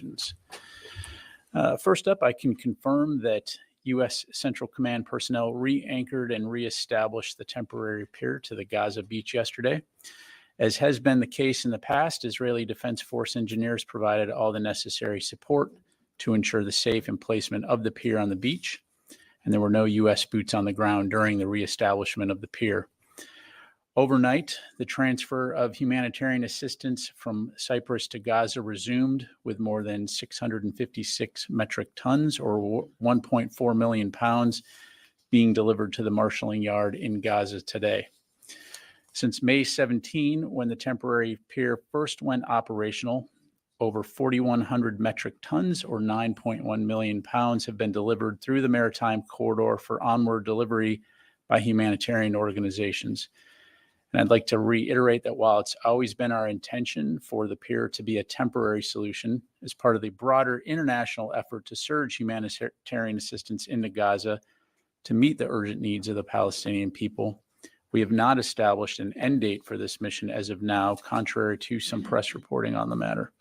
ramifications. First up, I can confirm that U.S. Central Command personnel re-anchored and re-established the temporary pier to the Gaza beach yesterday. As has been the case in the past, Israeli Defense Force engineers provided all the necessary support to ensure the safe emplacement of the pier on the beach, and there were no U.S. boots on the ground during the reestablishment of the pier. Overnight, the transfer of humanitarian assistance from Cyprus to Gaza resumed, with more than 656 metric tons or 1.4 million pounds being delivered to the marshalling yard in Gaza today. Since May 17, when the temporary pier first went operational, over 4,100 metric tons or 9.1 million pounds have been delivered through the maritime corridor for onward delivery by humanitarian organizations. And I'd like to reiterate that while it's always been our intention for the pier to be a temporary solution as part of the broader international effort to surge humanitarian assistance into Gaza to meet the urgent needs of the Palestinian people, we have not established an end date for this mission as of now, contrary to some press reporting on the matter.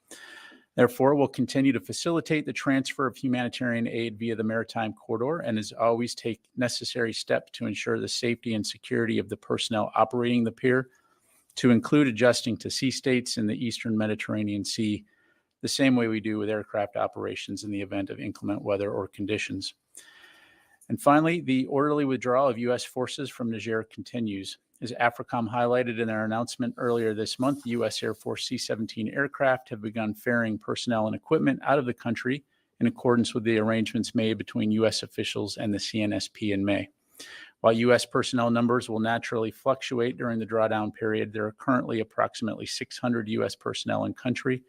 Therefore, we'll continue to facilitate the transfer of humanitarian aid via the maritime corridor and as always take necessary steps to ensure the safety and security of the personnel operating the pier, to include adjusting to sea states in the Eastern Mediterranean Sea, the same way we do with aircraft operations in the event of inclement weather or conditions. And finally, the orderly withdrawal of U.S. forces from Niger continues. As AFRICOM highlighted in their announcement earlier this month, U.S. Air Force C-17 aircraft have begun ferrying personnel and equipment out of the country in accordance with the arrangements made between U.S. officials and the CNSP in May. While U.S. personnel numbers will naturally fluctuate during the drawdown period, there are currently approximately 600 U.S. personnel in country,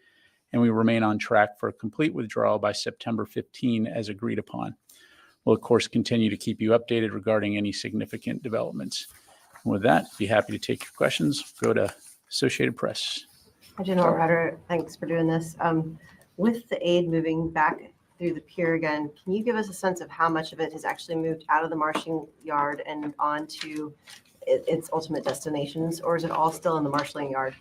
and we remain on track for a complete withdrawal by September 15 as agreed upon. We'll, of course, continue to keep you updated regarding any significant developments. And with that, be happy to take your questions. Go to Associated Press. Hi, General Ryder. Thanks for doing this. With the aid moving back through the pier again, can you give us a sense of how much of it has actually moved out of the marshalling yard and on to its ultimate destinations, or is it all still in the marshalling yard?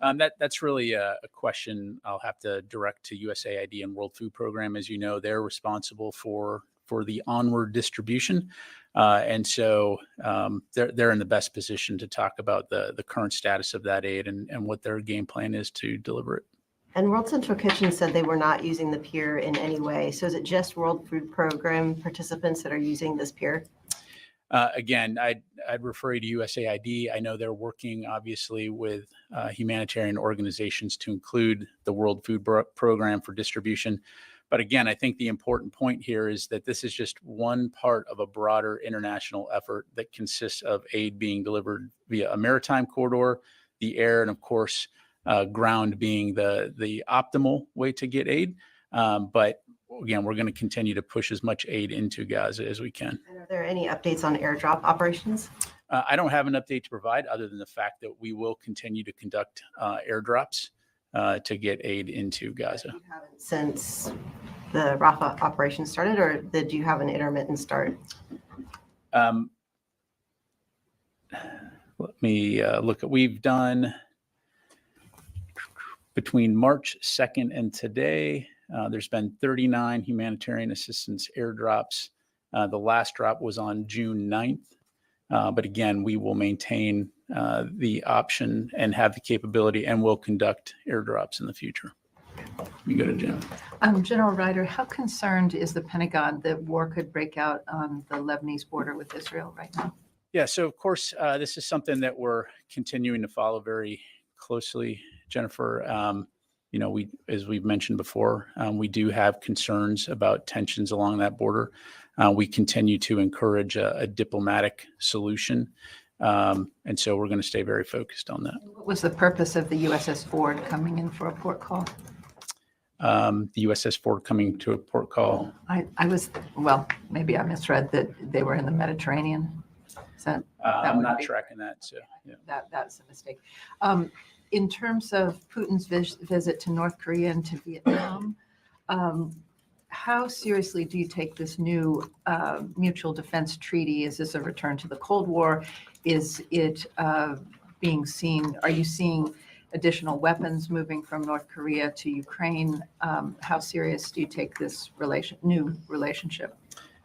That's really a question I'll have to direct to USAID and World Food Program. As you know, they're responsible for the onward distribution. And so they're in the best position to talk about the current status of that aid and what their game plan is to deliver it. And World Central Kitchen said they were not using the pier in any way. So is it just World Food Program participants that are using this pier? Again, I'd refer you to USAID. I know they're working, obviously, with humanitarian organizations to include the World Food Program for distribution. But again, I think the important point here is that this is just one part of a broader international effort that consists of aid being delivered via a maritime corridor, the air, and of course, ground being the optimal way to get aid. But again, we're going to continue to push as much aid into Gaza as we can. And are there any updates on airdrop operations? I don't have an update to provide other than the fact that we will continue to conduct airdrops to get aid into Gaza. You haven't since the Rafah operation started, or did you have an intermittent start? Let me look at, we've done between March 2nd and today, there's been 39 humanitarian assistance airdrops. The last drop was on June 9th. But again, we will maintain the option and have the capability, and will conduct airdrops in the future. You go to Jim. General Ryder, how concerned is the Pentagon that war could break out on the Lebanese border with Israel right now? Yeah, so of course, this is something that we're continuing to follow very closely, Jennifer. You know, as we've mentioned before, we do have concerns about tensions along that border. We continue to encourage a diplomatic solution. And so we're going to stay very focused on that. What was the purpose of the USS Ford coming in for a port call? The USS Ford coming to a port call. Well, maybe I misread that they were in the Mediterranean. Is that I'm not tracking that. So yeah. That's a mistake. In terms of Putin's visit to North Korea and to Vietnam, how seriously do you take this new mutual defense treaty? Is this a return to the Cold War? Is it being seen? Are you seeing additional weapons moving from North Korea to Ukraine. How serious do you take this new relationship?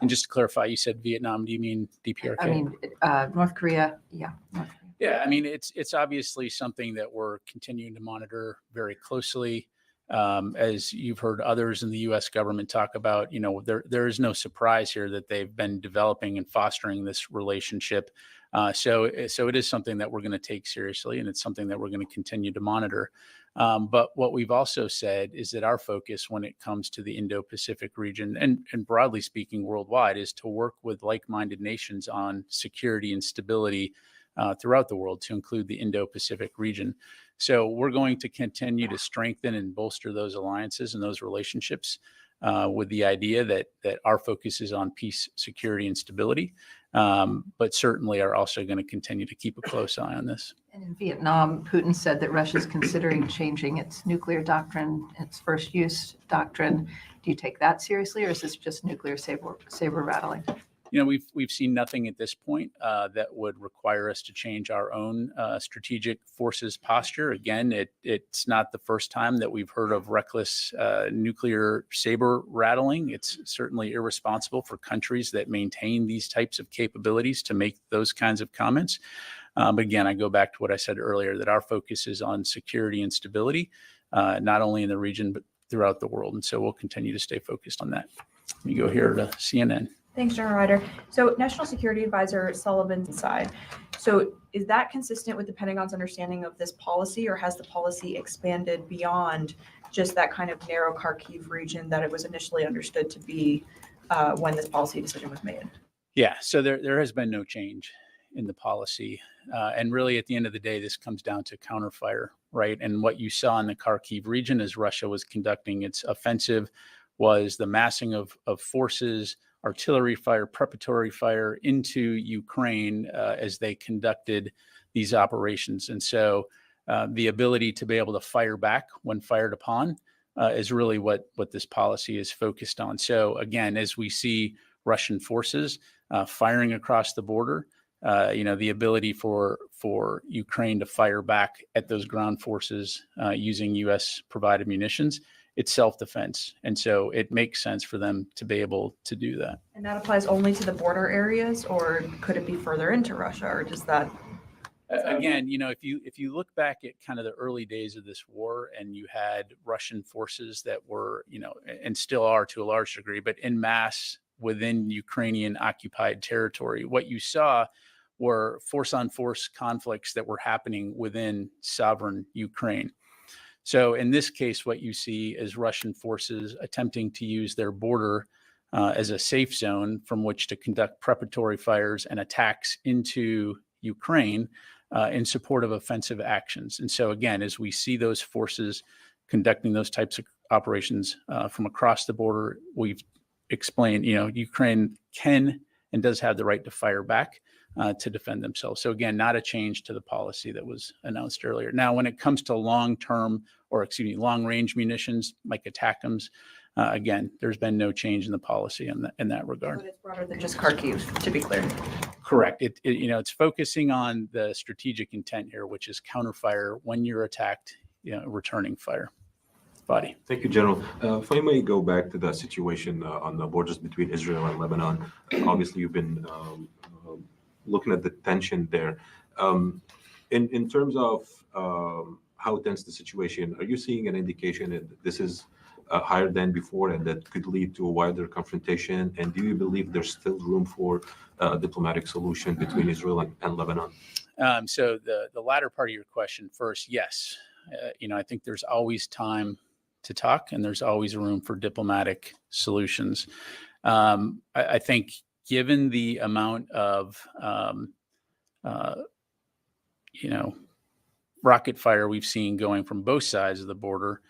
And just to clarify, you said Vietnam. Do you mean DPRK? I mean, North Korea. Yeah. North Korea. Yeah, I mean, it's obviously something that we're continuing to monitor very closely. As you've heard others in the U.S. government talk about, there is no surprise here that they've been developing and fostering this relationship. So it is something that we're going to take seriously, and it's something that we're going to continue to monitor. But what we've also said is that our focus when it comes to the Indo-Pacific region and broadly speaking worldwide is to work with like-minded nations on security and stability throughout the world, to include the Indo-Pacific region. So we're going to continue to strengthen and bolster those alliances and those relationships with the idea that our focus is on peace, security, and stability, but certainly are also going to continue to keep a close eye on this. And in Vietnam, Putin said that Russia is considering changing its nuclear doctrine, its first use doctrine. Do you take that seriously, or is this just nuclear saber rattling? We've seen nothing at this point that would require us to change our own strategic forces posture. Again, it's not the first time that we've heard of reckless nuclear saber rattling. It's certainly irresponsible for countries that maintain these types of capabilities to make those kinds of comments. But again, I go back to what I said earlier, that our focus is on security and stability, not only in the region, but throughout the world. And so we'll continue to stay focused on that. Let me go here to CNN. Thanks, General Ryder. So National Security Advisor Sullivan's side. So is that consistent with the Pentagon's understanding of this policy, or has the policy expanded beyond just that kind of narrow Kharkiv region that it was initially understood to be when this policy decision was made? Yeah, so there has been no change in the policy. And really, at the end of the day, this comes down to counterfire, right? And what you saw in the Kharkiv region as Russia was conducting its offensive was the massing of forces, artillery fire, preparatory fire into Ukraine as they conducted these operations. And so the ability to be able to fire back when fired upon is really what this policy is focused on. So again, as we see Russian forces firing across the border, the ability for Ukraine to fire back at those ground forces using U.S. provided munitions, it's self-defense. And so it makes sense for them to be able to do that. And that applies only to the border areas, or could it be further into Russia, or does that? Again, if you look back at kind of the early days of this war, and you had Russian forces that were, and still are to a large degree, but en masse within Ukrainian occupied territory, what you saw were force-on-force conflicts that were happening within sovereign Ukraine. So in this case, what you see is Russian forces attempting to use their border as a safe zone from which to conduct preparatory fires and attacks into Ukraine in support of offensive actions. And so again, as we see those forces conducting those types of operations from across the border, we've explained, Ukraine can and does have the right to fire back to defend themselves. So again, not a change to the policy that was announced earlier. Now, when it comes to long-range munitions like ATACMS, again, there's been no change in the policy in that regard. But it's broader than just Kharkiv, to be clear. Correct. It's focusing on the strategic intent here, which is counterfire when you're attacked, returning fire. Body. Thank you, General. If I may go back to the situation on the borders between Israel and Lebanon, obviously you've been looking at the tension there. In terms of how tense the situation, are you seeing an indication that this is higher than before and that could lead to a wider confrontation? And do you believe there's still room for a diplomatic solution between Israel and Lebanon? So the latter part of your question first, yes. I think there's always time to talk, and there's always room for diplomatic solutions. I think given the amount of, rocket fire we've seen going from both sides of the border,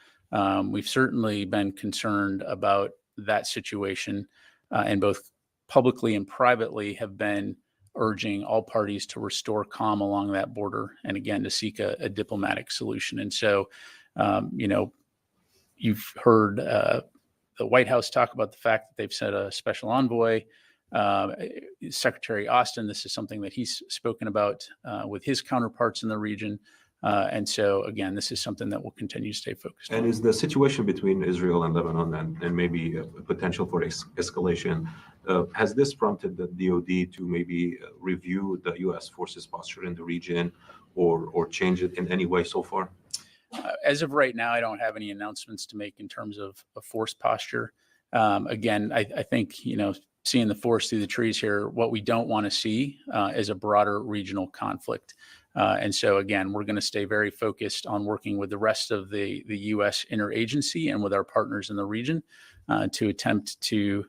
we've certainly been concerned about that situation, and both publicly and privately have been urging all parties to restore calm along that border, and again, to seek a diplomatic solution. And so, you've heard the White House talk about the fact that they've sent a special envoy. Secretary Austin, this is something that he's spoken about with his counterparts in the region. And so, again, this is something that we'll continue to stay focused And on. is the situation between Israel and Lebanon and maybe a potential for escalation, has this prompted the DoD to maybe review the U.S. forces posture in the region or change it in any way so far? As of right now, I don't have any announcements to make in terms of a force posture. Again, I think, seeing the forest through the trees here, what we don't want to see is a broader regional conflict. And so, again, we're going to stay very focused on working with the rest of the U.S. interagency and with our partners in the region to attempt to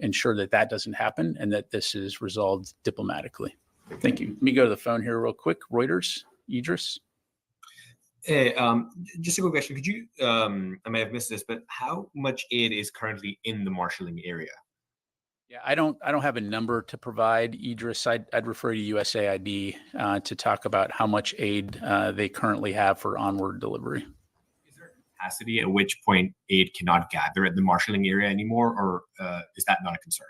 ensure that that doesn't happen and that this is resolved diplomatically. Thank you. Let me go to the phone here real quick. Reuters, Idris. Hey, just a quick question. Could you, I may have missed this, but how much aid is currently in the marshalling area? Yeah, I don't have a number to provide, Idris. I'd refer you to USAID to talk about how much aid they currently have for onward delivery. Is there a capacity at which point aid cannot gather at the marshalling area anymore, or is that not a concern?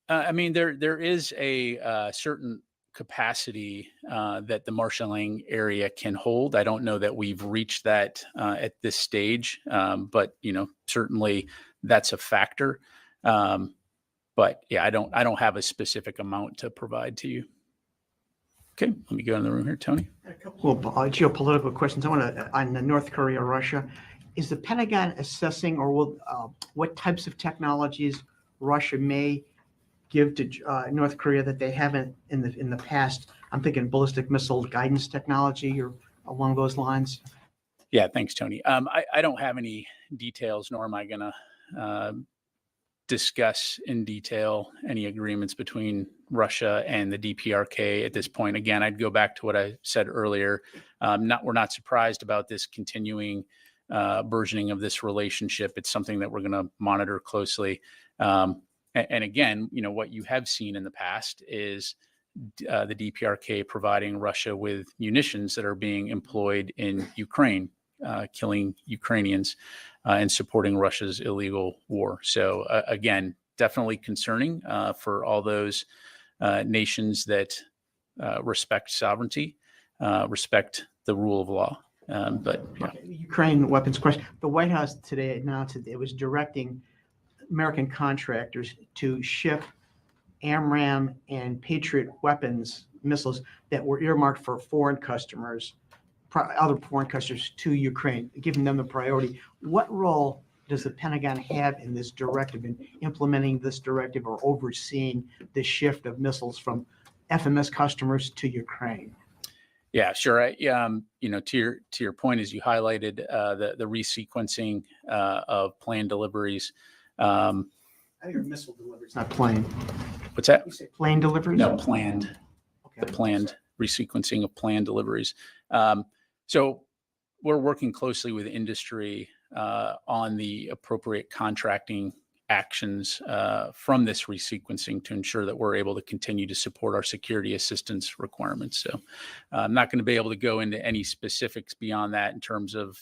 I mean, there is a certain capacity that the marshalling area can hold. I don't know that we've reached that at this stage, but certainly that's a factor. But yeah, I don't have a specific amount to provide to you. Okay, let me go in the room here, Tony. A couple of geopolitical questions. I want to on the North Korea, Russia. Is the Pentagon assessing, or what types of technologies Russia may give to North Korea that they haven't in the past? I'm thinking ballistic missile guidance technology or along those lines. Yeah, thanks, Tony. I don't have any details, nor am I going to discuss in detail any agreements between Russia and the DPRK at this point. Again, I'd go back to what I said earlier. We're not surprised about this continuing burgeoning of this relationship. It's something that we're going to monitor closely. And again, what you have seen in the past is the DPRK providing Russia with munitions that are being employed in Ukraine, killing Ukrainians and supporting Russia's illegal war. So again, definitely concerning for all those nations that respect sovereignty, respect the rule of law. But yeah. Okay, Ukraine weapons question. The White House today announced that it was directing American contractors to ship AMRAAM and Patriot weapons missiles that were earmarked for foreign customers, other foreign customers to Ukraine, giving them the priority. What role does the Pentagon have in this directive, in implementing this directive or overseeing the shift of missiles from FMS customers to Ukraine? Yeah, sure. To your point, as you highlighted, the resequencing of planned deliveries. I think your missile deliveries, not plane. What's that? You say plane deliveries? No, planned. Okay. The planned resequencing of planned deliveries. So we're working closely with industry on the appropriate contracting actions from this resequencing to ensure that we're able to continue to support our security assistance requirements. So I'm not going to be able to go into any specifics beyond that in terms of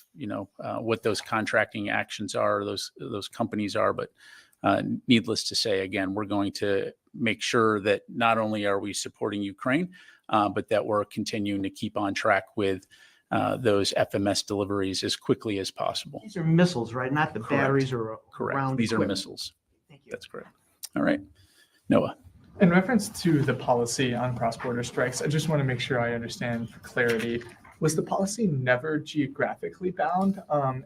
what those contracting actions are, those companies are, but needless to say, again, we're going to make sure that not only are we supporting Ukraine, but that we're continuing to keep on track with those FMS deliveries as quickly as possible. These are missiles, right? Not the Correct. batteries or Correct. round These equipment. are missiles. Thank you. That's correct. All right. Noah. In reference to the policy on cross-border strikes, I just want to make sure I understand for clarity. Was the policy never geographically bound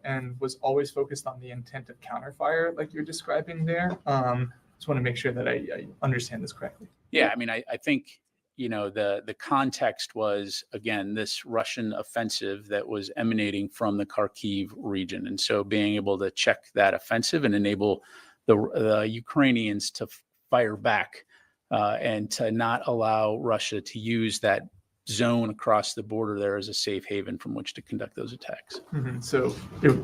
and was always focused on the intent of counterfire like you're describing there? Just want to make sure that I understand this correctly. Yeah, I mean, I think, the context was, again, this Russian offensive that was emanating from the Kharkiv region. And so being able to check that offensive and enable the Ukrainians to fire back and to not allow Russia to use that zone across the border there as a safe haven from which to conduct those attacks. Mm-hmm. So it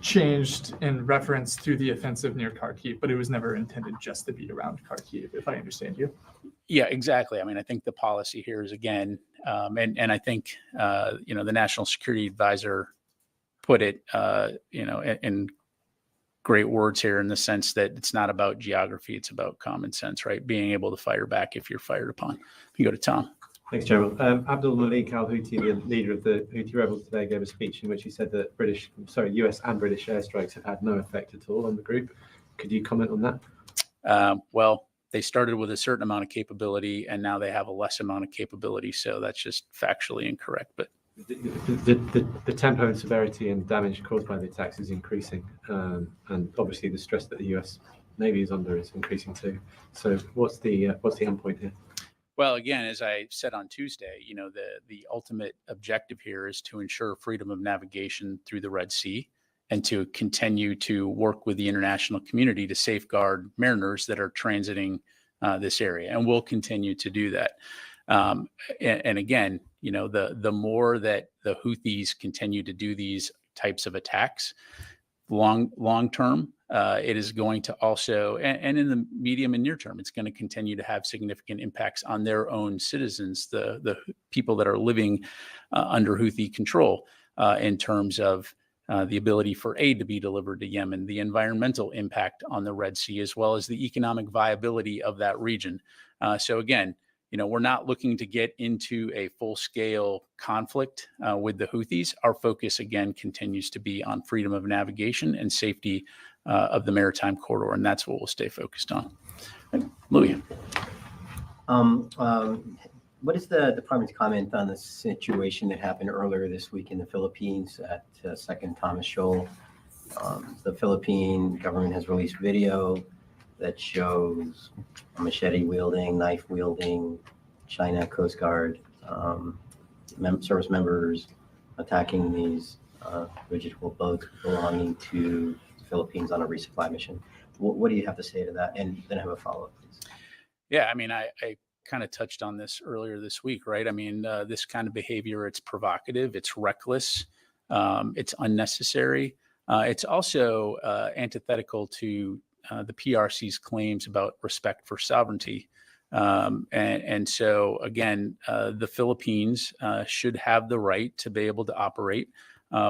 changed in reference to the offensive near Kharkiv, but it was never intended just to be around Kharkiv, if I understand you. Yeah, exactly. I mean, I think the policy here is, again, and I think, the National Security Advisor put it, in great words here in the sense that it's not about geography, it's about common sense, right? Being able to fire back if you're fired upon. You go to Tom. Thanks, General. Abdul Malik al-Houthi, the leader of the Houthi rebels, today gave a speech in which he said that US and British airstrikes have had no effect at all on the group. Could you comment on that? Well, they started with a certain amount of capability, and now they have a less amount of capability. So that's just factually incorrect. But the tempo and severity and damage caused by the attacks is increasing, and obviously the stress that the US Navy is under is increasing too. So what's the endpoint here? Well, again, as I said on Tuesday, the ultimate objective here is to ensure freedom of navigation through the Red Sea and to continue to work with the international community to safeguard mariners that are transiting this area. And we'll continue to do that. And again, the more that the Houthis continue to do these types of attacks, long term, it is going to also, and in the medium and near term, it's going to continue to have significant impacts on their own citizens, the people that are living under Houthi control, in terms of the ability for aid to be delivered to Yemen, the environmental impact on the Red Sea, as well as the economic viability of that region. So again, we're not looking to get into a full-scale conflict with the Houthis. Our focus, again, continues to be on freedom of navigation and safety of the maritime corridor, and that's what we'll stay focused on. Louis. What is the department's comment on the situation that happened earlier this week in the Philippines at 2nd Thomas Shoal? The Philippine government has released video that shows machete wielding, knife wielding, China Coast Guard service members attacking these vegetable boats belonging to the Philippines on a resupply mission. What do you have to say to that? And then I have a follow-up, please. Yeah, I mean, I kind of touched on this earlier this week, right? I mean, this kind of behavior, it's provocative, it's reckless, it's unnecessary. It's also antithetical to the PRC's claims about respect for sovereignty. And so, again, the Philippines should have the right to be able to operate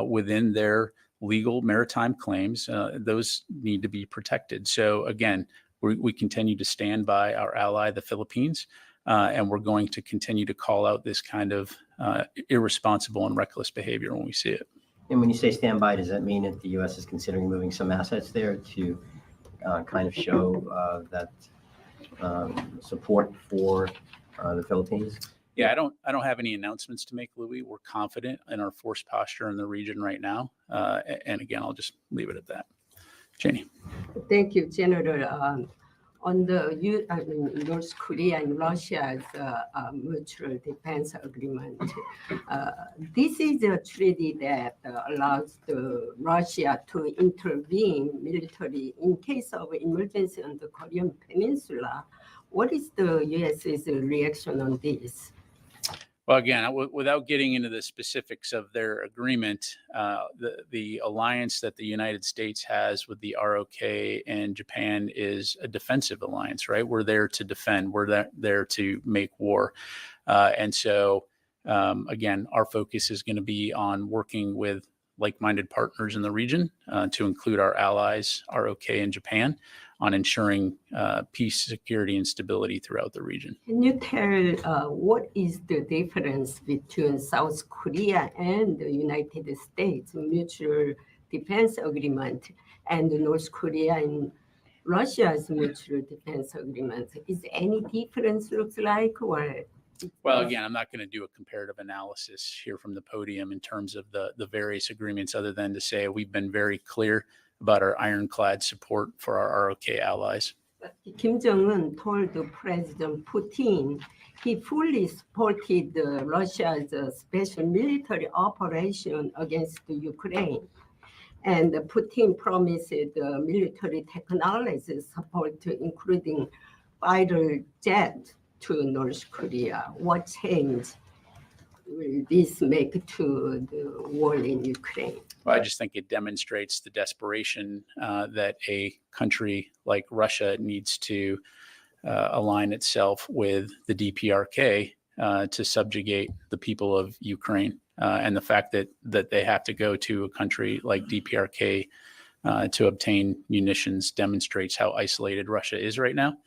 within their legal maritime claims. Those need to be protected. So, again, we continue to stand by our ally, the Philippines, and we're going to continue to call out this kind of irresponsible and reckless behavior when we see it. And when you say stand by, does that mean that the U.S. is considering moving some assets there to kind of show that support for the Philippines? Yeah, I don't have any announcements to make, Louis. We're confident in our force posture in the region right now. And again, I'll just leave it at that. Janie. Thank you, General. On the North Korea and Russia's mutual defense agreement, this is a treaty that allows Russia to intervene militarily in case of emergency on the Korean Peninsula. What is the U.S.'s reaction on this? Well, again, without getting into the specifics of their agreement, the alliance that the United States has with the ROK and Japan is a defensive alliance, right? We're there to defend. We're there to make war. And so, again, our focus is going to be on working with like-minded partners in the region, to include our allies, ROK and Japan, on ensuring peace, security, and stability throughout the region. Can you tell what is the difference between South Korea and the United States mutual defense agreement and North Korea and Russia's mutual defense agreement? Is any difference looks like, or? Well, again, I'm not going to do a comparative analysis here from the podium in terms of the various agreements, other than to say we've been very clear about our ironclad support for our ROK allies. Kim Jong-un told President Putin he fully supported Russia's special military operation against Ukraine. And Putin promised military technology support, including fighter jet to North Korea. What change will this make to the war in Ukraine? Well, I just think it demonstrates the desperation that a country like Russia needs to align itself with the DPRK to subjugate the people of Ukraine. And the fact that they have to go to a country like DPRK to obtain munitions demonstrates how isolated Russia is right now.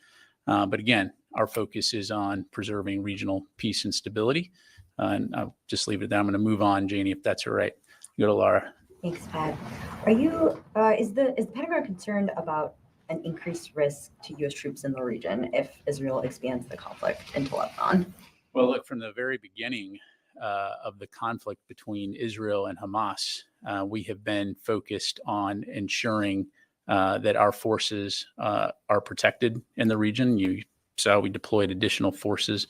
But again, our focus is on preserving regional peace and stability. And I'll just leave it there. I'm going to move on, Janie, if that's all right. Go to Laura. Thanks, Pat. Are you, is the Pentagon concerned about an increased risk to U.S. troops in the region if Israel expands the conflict into Lebanon? Well, look, from the very beginning of the conflict between Israel and Hamas, we have been focused on ensuring that our forces are protected in the region. You saw we deployed additional forces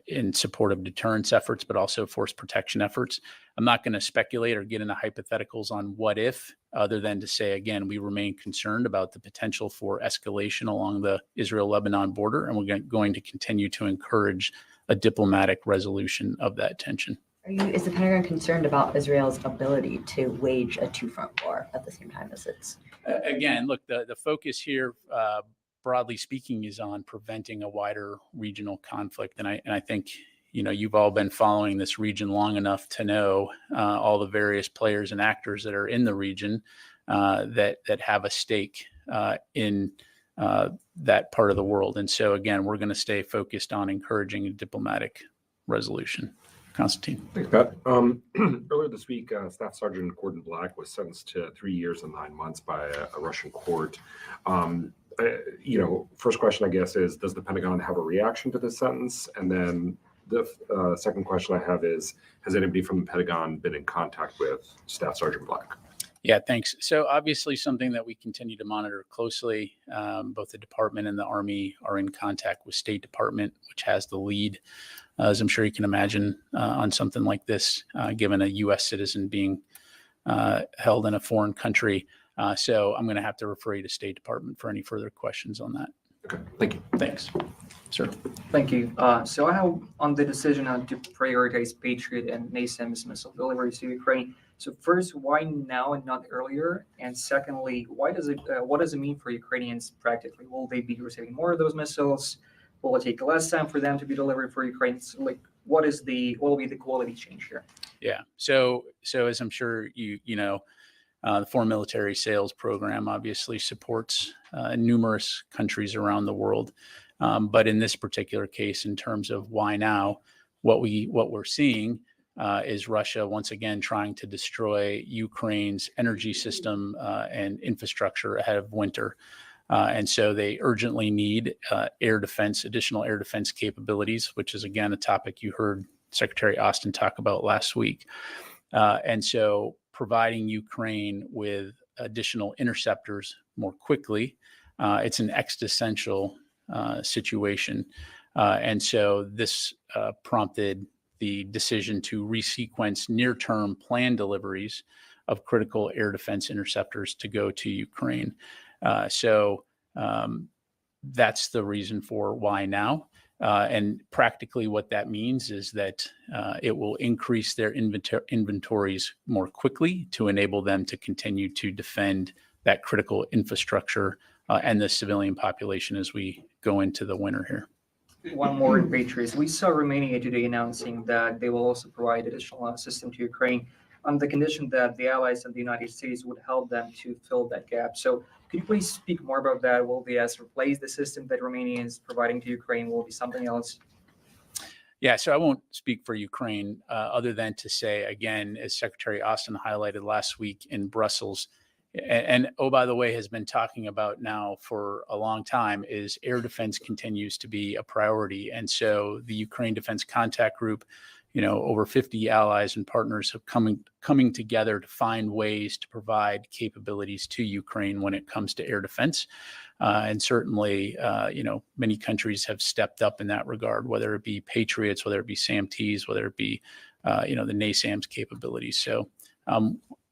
in support of deterrence efforts, but also force protection efforts. I'm not going to speculate or get into hypotheticals on what if, other than to say, again, we remain concerned about the potential for escalation along the Israel-Lebanon border, and we're going to continue to encourage a diplomatic resolution of that tension. Is the Pentagon concerned about Israel's ability to wage a two-front war at the same time as it's? Again, look, the focus here, broadly speaking, is on preventing a wider regional conflict. And I think, you've all been following this region long enough to know all the various players and actors that are in the region that have a stake in that part of the world. And so, again, we're going to stay focused on encouraging a diplomatic resolution. Constantine. Thanks, Pat. Earlier this week, Staff Sergeant Gordon Black was sentenced to 3 years and 9 months by a Russian court. First question, I guess, is does the Pentagon have a reaction to this sentence? And then the second question I have is, has anybody from the Pentagon been in contact with Staff Sergeant Black? Yeah, thanks. So obviously something that we continue to monitor closely. Both the department and the Army are in contact with State Department, which has the lead, as I'm sure you can imagine, on something like this, given a U.S. citizen being held in a foreign country. So I'm going to have to refer you to State Department for any further questions on that. Okay, thank you. Thanks. Sir. Thank you. So I have on the decision to prioritize Patriot and NASAMS missile deliveries to Ukraine. So first, why now and not earlier? And secondly, what does it mean for Ukrainians practically? Will they be receiving more of those missiles? Will it take less time for them to be delivered for Ukrainians? Like, what will be the quality change here? Yeah. So as I'm sure you know, the Foreign Military Sales Program obviously supports numerous countries around the world. But in this particular case, in terms of why now, what we're seeing is Russia once again trying to destroy Ukraine's energy system and infrastructure ahead of winter. And so they urgently need additional air defense capabilities, which is, again, a topic you heard Secretary Austin talk about last week. And so providing Ukraine with additional interceptors more quickly, it's an existential situation. And so this prompted the decision to resequence near-term planned deliveries of critical air defense interceptors to go to Ukraine. So that's the reason for why now. And practically what that means is that it will increase their inventories more quickly to enable them to continue to defend that critical infrastructure and the civilian population as we go into the winter here. One more in Patriots. We saw Romania today announcing that they will also provide additional assistance to Ukraine on the condition that the allies and the United States would help them to fill that gap. So could you please speak more about that? Will the US replace the system that Romania is providing to Ukraine? Will it be something else? Yeah, so I won't speak for Ukraine other than to say, again, as Secretary Austin highlighted last week in Brussels, and oh, by the way, has been talking about now for a long time, is air defense continues to be a priority. And so the Ukraine Defense Contact Group, over 50 allies and partners have coming together to find ways to provide capabilities to Ukraine when it comes to air defense. And certainly, many countries have stepped up in that regard, whether it be Patriots, whether it be SAMTs, whether it be, the NASAMS capabilities. So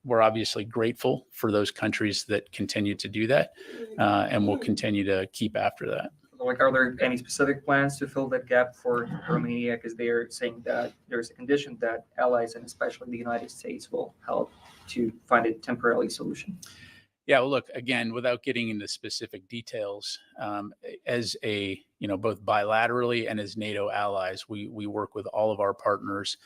we're obviously grateful for those countries that continue to do that, and we'll continue to keep after that. Like, are there any specific plans to fill that gap for Romania? Because they are saying that there's a condition that allies and especially the United States will help to find a temporary solution. Yeah, well, look, again, without getting into specific details, as both bilaterally and as NATO allies, we work with all of our partners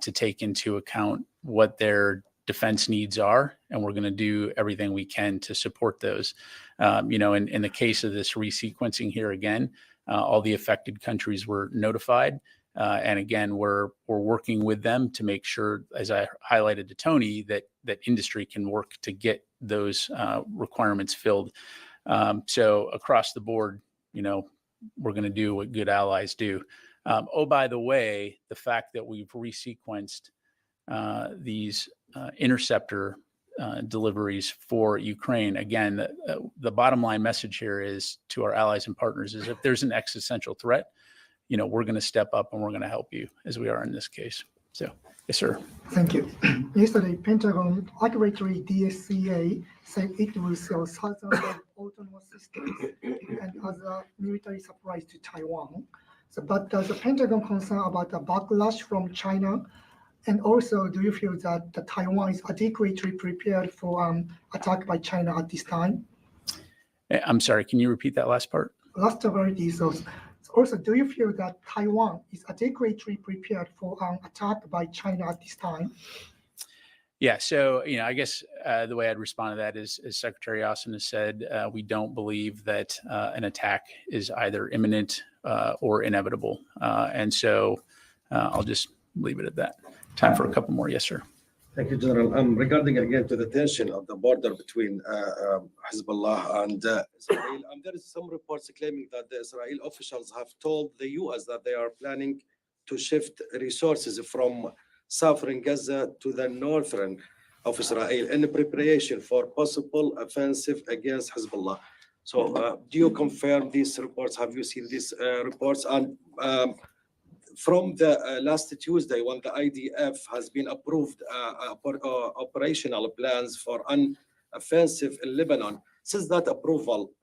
to take into account what their defense needs are, and we're going to do everything we can to support those. In the case of this resequencing here again, All the affected countries were notified. And again, we're working with them to make sure, as I highlighted to Tony, that industry can work to get those requirements filled. So across the board, we're going to do what good allies do. By the way, the fact that we've resequenced these interceptor deliveries for Ukraine, again, the bottom line message here is to our allies and partners is if there's an existential threat, we're going to step up and we're going to help you, as we are in this case. So, yes, sir. Thank you. Yesterday, Pentagon accurately DSCA said it will sell thousands of autonomous systems and other military supplies to Taiwan. So, but does the Pentagon concern about the backlash from China? And also, do you feel that the Taiwan is adequately prepared for attack by China at this time? I'm sorry, can you repeat that last part? Last very details. Also, do you feel that Taiwan is adequately prepared for an attack by China at this time? Yeah, so I guess the way I'd respond to that is, as Secretary Austin has said, we don't believe that an attack is either imminent or inevitable, and so I'll just leave it at that. Time for a couple more. Yes, sir. Thank you, General. Regarding again to the tension of the border between Hezbollah and Israel, there is some reports claiming that the Israeli officials have told the U.S. that they are planning to shift resources from southern Gaza to the northern of Israel in preparation for possible offensive against Hezbollah. So, do you confirm these reports? Have you seen these reports? And from the last Tuesday, when the IDF has been approved operational plans for an offensive in Lebanon, since that approval,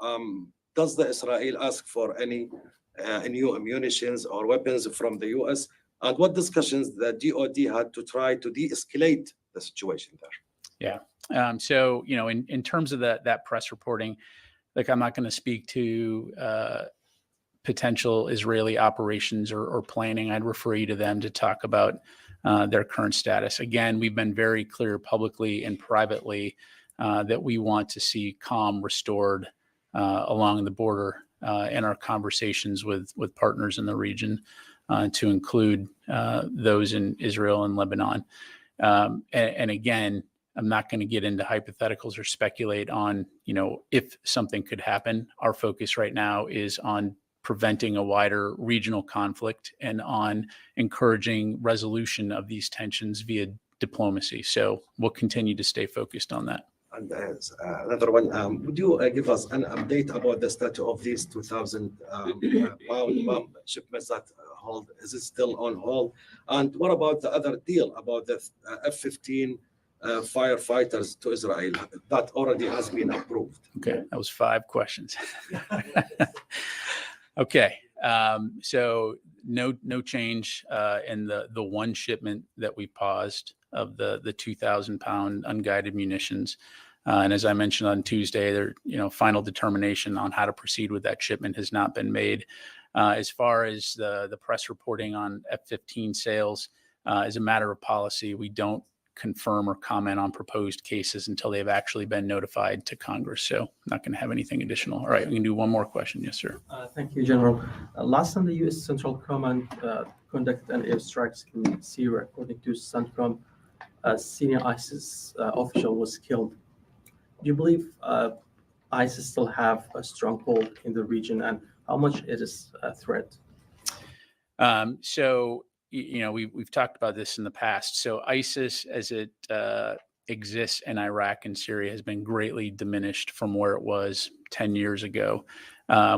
does the Israel ask for any new munitions or weapons from the US? And what discussions the DoD had to try to de-escalate the situation there? Yeah. So, in terms of that press reporting, like I'm not going to speak to potential Israeli operations or planning. I'd refer you to them to talk about their current status. Again, we've been very clear publicly and privately that we want to see calm restored along the border in our conversations with partners in the region, to include those in Israel and Lebanon. And again, I'm not going to get into hypotheticals or speculate on, if something could happen. Our focus right now is on preventing a wider regional conflict and on encouraging resolution of these tensions via diplomacy. So we'll continue to stay focused on that. And another one, would you give us an update about the status of these 2,000 pound bomb shipments that hold? Is it still on hold? And what about the other deal about the F-15 firefighters to Israel that already has been approved? Okay, that was 5 questions. Okay, so no change in the one shipment that we paused of the 2,000 pound unguided munitions. And as I mentioned on Tuesday, there, final determination on how to proceed with that shipment has not been made. As far as the press reporting on F-15 sales, as a matter of policy, we don't confirm or comment on proposed cases until they've actually been notified to Congress. So I'm not going to have anything additional. All right, we can do one more question. Yes, sir. Thank you, General. Last time the U.S. Central Command conducted an airstrikes in Syria, according to CENTCOM, a senior ISIS official was killed. Do you believe ISIS still have a stronghold in the region, and how much it is a threat? So, we've talked about this in the past. So ISIS, as it exists in Iraq and Syria, has been greatly diminished from where it was 10 years ago.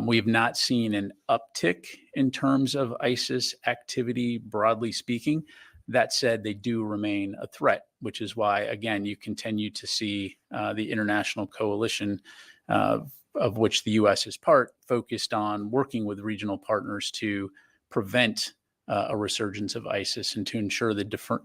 We have not seen an uptick in terms of ISIS activity, broadly speaking. That said, they do remain a threat, which is why, again, you continue to see the international coalition of which the U.S. is part, focused on working with regional partners to prevent a resurgence of ISIS and to ensure the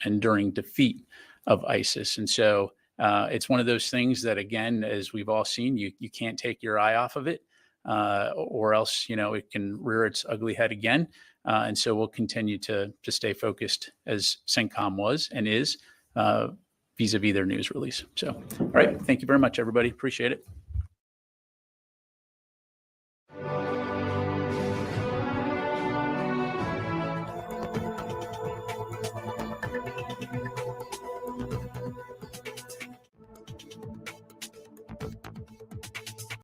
enduring defeat of ISIS. And so it's one of those things that, again, as we've all seen, you can't take your eye off of it, or else, it can rear its ugly head again. And so we'll continue to stay focused, as CENTCOM was and is, vis-a-vis their news release. So, all right. Thank you very much, everybody. Appreciate it.